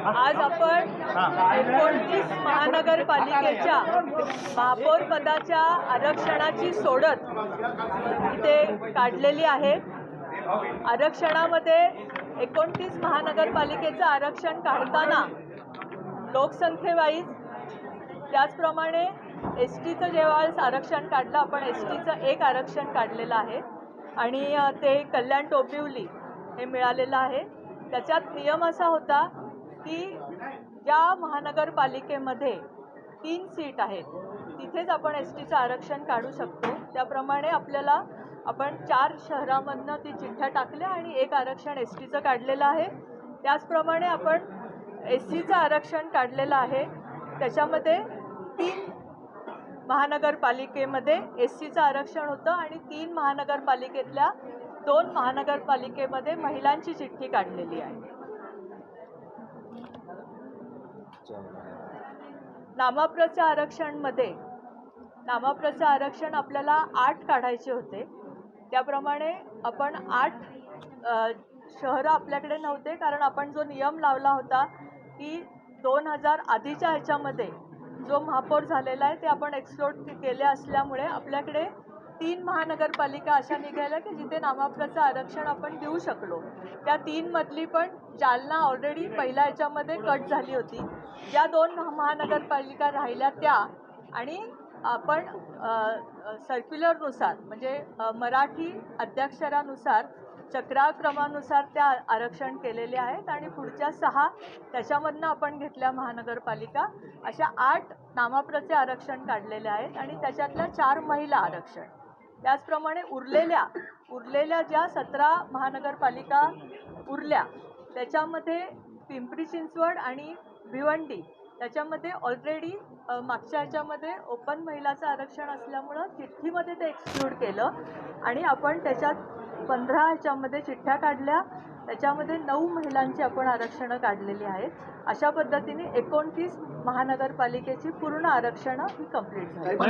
आज आपण 29 महानगरपालिकेच्या महापौर पदाच्या आरक्षणाची सोडत इथे काढलेली आहे। आरक्षणामध्ये 29 महानगरपालिकेचं आरक्षण काढताना लोकसंख्येवाईज, त्याचप्रमाणे एसटीचं जेव्हा आरक्षण काढलं आपण एसटीचं एक आरक्षण काढलेलं आहे आणि ते कल्याण डोंबिवली हे मिळालेलं आहे। त्याच्यात नियम असा होता की ज्या महानगरपालिकेमध्ये 3 सीट आहेत तिथेच आपण एसटीचं आरक्षण काढू शकतो। त्याप्रमाणे आपल्याला आपण 4 शहरांमधनं ती चिठ्ठ्या टाकल्या आणि एक आरक्षण एसटीचं काढलेलं आहे। त्याचप्रमाणे आपण एससीचं आरक्षण काढलेलं आहे। त्याच्यामध्ये 3 महानगरपालिकेमध्ये एससीचं आरक्षण होतं आणि 3 महानगरपालिकेतल्या 2 महानगरपालिकेमध्ये महिलांची चिठ्ठी काढलेली आहे। नामप्रचं आरक्षण आपल्याला 8 काढायचे होते। त्याप्रमाणे आपण 8 शहरं आपल्याकडे नव्हते, कारण आपण जो नियम लावला होता की 2000 आधीच्या ह्याच्यामध्ये जो महापौर झालेला आहे ते आपण एक्सक्लूड केले असल्यामुळे आपल्याकडे 3 महानगरपालिका अशा निघाल्या की जिथे नामप्रचं आरक्षण आपण देऊ शकलो। त्या 3 मधली पण जालना ऑलरेडी पहिल्या ह्याच्यामध्ये कट झाली होती। ज्या 2 महानगरपालिका राहिल्या त्या आणि आपण सर्क्युलरनुसार म्हणजे मराठी अध्याक्षरानुसार चक्राक्रमानुसार त्या आरक्षण केलेले आहेत आणि पुढच्या 6 त्याच्यामधनं आपण घेतल्या महानगरपालिका। अशा 8 नामप्रचे आरक्षण काढलेले आहेत आणि त्याच्यातल्या 4 महिला आरक्षण। त्याचप्रमाणे उरलेल्या ज्या 17 महानगरपालिका उरल्या त्याच्यामध्ये पिंपरी चिंचवड आणि भिवंडी त्याच्यामध्ये ऑलरेडी मागच्या ह्याच्यामध्ये ओपन महिलाचं आरक्षण असल्यामुळं चिठ्ठीमध्ये ते एक्सक्लूड केलं आणि आपण त्याच्यात 15 ह्याच्यामध्ये चिठ्ठ्या काढल्या। त्याच्यामध्ये 9 महिलांची आपण आरक्षणं काढलेली आहेत। अशा पद्धतीने 29 महानगरपालिकेची पूर्ण आरक्षणं ही कंप्लीट झाली। एक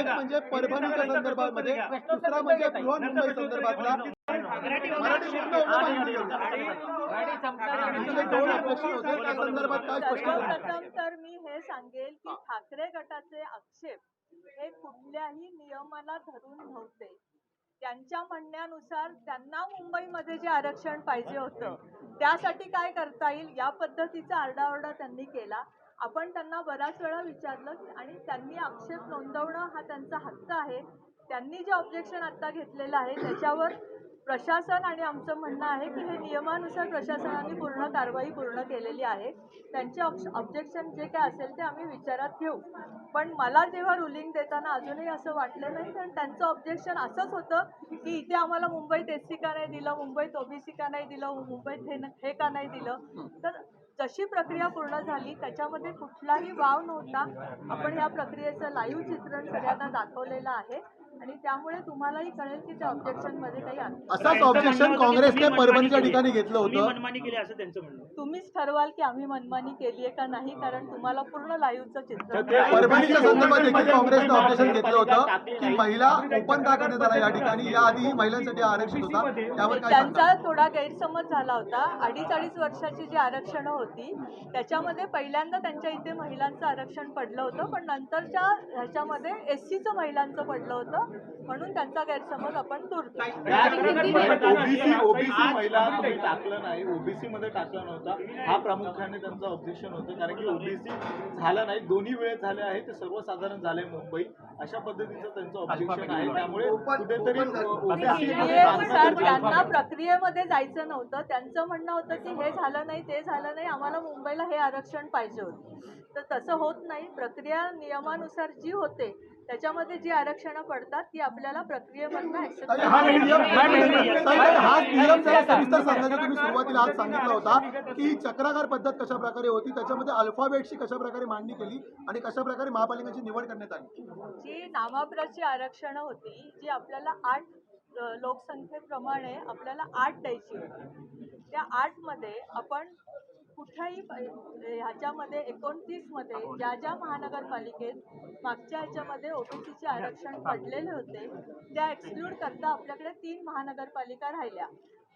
म्हणजे परभणीच्या संदर्भामध्ये, दुसरा म्हणजे बृहन्मुंबई संदर्भातला सर्वप्रथम तर मी हे सांगेल की ठाकरे गटाचे आक्षेप हे कुठल्याही नियमाला धरून नव्हते। त्यांच्या म्हणण्यानुसार त्यांना मुंबईमध्ये जे आरक्षण पाहिजे होतं त्यासाठी काय करता येईल या पद्धतीचा आरडाओरडा त्यांनी केला। आपण त्यांना बराच वेळा विचारलं आणि त्यांनी आक्षेप नोंदवणं हा त्यांचा हक्क आहे। त्यांनी जे ऑब्जेक्शन आता घेतलेलं आहे त्याच्यावर प्रशासन आणि आमचं म्हणणं आहे की हे नियमानुसार प्रशासनाने पूर्ण कारवाई पूर्ण केलेली आहे। त्यांचे ऑब्जेक्शन जे काय असेल ते आम्ही विचारात घेऊ। पण मला जेव्हा रुलिंग देताना अजूनही असं वाटलं नाही, कारण त्यांचं ऑब्जेक्शन असंच होतं की इथे आम्हाला मुंबईत एससी का नाही दिलं, मुंबईत ओबीसी का नाही दिलं, मुंबईत हे का नाही दिलं। तर जशी प्रक्रिया पूर्ण झाली त्याच्यामध्ये कुठलाही वाव नव्हता। आपण या प्रक्रियेचं लाईव्ह चित्रण सगळ्यांना दाखवलेलं आहे आणि त्यामुळे तुम्हालाही कळेल की त्या ऑब्जेक्शन मध्ये काही असंच ऑब्जेक्शन काँग्रेसने परभणीच्या ठिकाणी घेतलं होतं। मनमानी केली असं त्यांचं म्हणणं। तुम्हीच ठरवाल की आम्ही मनमानी केली आहे का नाही, कारण तुम्हाला पूर्ण लाईव्हचं चित्र परभणीच्या संदर्भात देखील काँग्रेसने ऑब्जेक्शन घेतलं होतं की महिला ओपन का करण्यात आला या ठिकाणी, याआधी महिलांसाठी आरक्षित होता, त्यावर काय त्यांचा थोडा गैरसमज झाला होता। 2.5 वर्षाची जी आरक्षणं होती त्याच्यामध्ये पहिल्यांदा त्यांच्या इथे महिलांचं आरक्षण पडलं होतं, पण नंतरच्या ह्याच्यामध्ये एससीचं महिलांचं पडलं होतं, म्हणून त्यांचा गैरसमज आपण दूर केला। ओबीसी महिला टाकलं नाही, ओबीसी मध्ये टाकलं नव्हतं, हा प्रामुख्याने त्यांचं ऑब्जेक्शन होतं। कारण की ओबीसी झालं नाही, दोन्ही वेळेस झाले आहे, ते सर्वसाधारण झाले मुंबई, अशा पद्धतीचं त्यांचं ऑब्जेक्शन आहे। त्यामुळे कुठेतरी प्रक्रियेनुसार त्यांना प्रक्रियेमध्ये जायचं नव्हतं। त्यांचं म्हणणं होतं की हे झालं नाही, ते झालं नाही, आम्हाला मुंबईला हे आरक्षण पाहिजे होतं। तर तसं होत नाही। प्रक्रिया नियमानुसार जी होते त्याच्यामध्ये जी आरक्षणं पडतात ती आपल्याला प्रक्रियेमधनं ऍक्सेप्ट तुम्ही सुरुवातीला आज सांगितलं होता की चक्राकार पद्धत कशा प्रकारे होती, त्याच्यामध्ये अल्फाबेटची कशा प्रकारे मांडणी केली आणि कशा प्रकारे महापालिकांची निवड करण्यात आली। जी नामप्रची आरक्षणं होती जी आपल्याला 8 लोकसंख्येप्रमाणे आपल्याला 8 द्यायची होती, त्या 8 मध्ये आपण कुठल्याही ह्याच्यामध्ये 29 मध्ये ज्या ज्या महानगरपालिकेत मागच्या ह्याच्यामध्ये ओबीसीचे आरक्षण पडलेले होते त्या एक्सक्लूड करता आपल्याकडे 3 महानगरपालिका राहिल्या.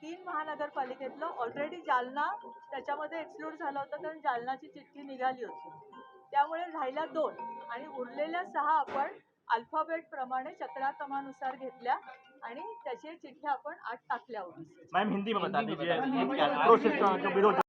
3 महानगरपालिकेतलं ऑलरेडी जालना त्याच्यामध्ये एक्सक्लूड झालं होतं कारण जालनाची चिठ्ठी निघाली होती. त्यामुळे राहिल्या 2 आणि उरलेल्या 6 आपण अल्फाबेट प्रमाणे चक्राक्रमानुसार घेतल्या आणि त्याची चिठ्ठ्या आपण 8 टाकल्या होत्या. मैम हिंदी में बता दीजिए प्रोसेस का जो विरोध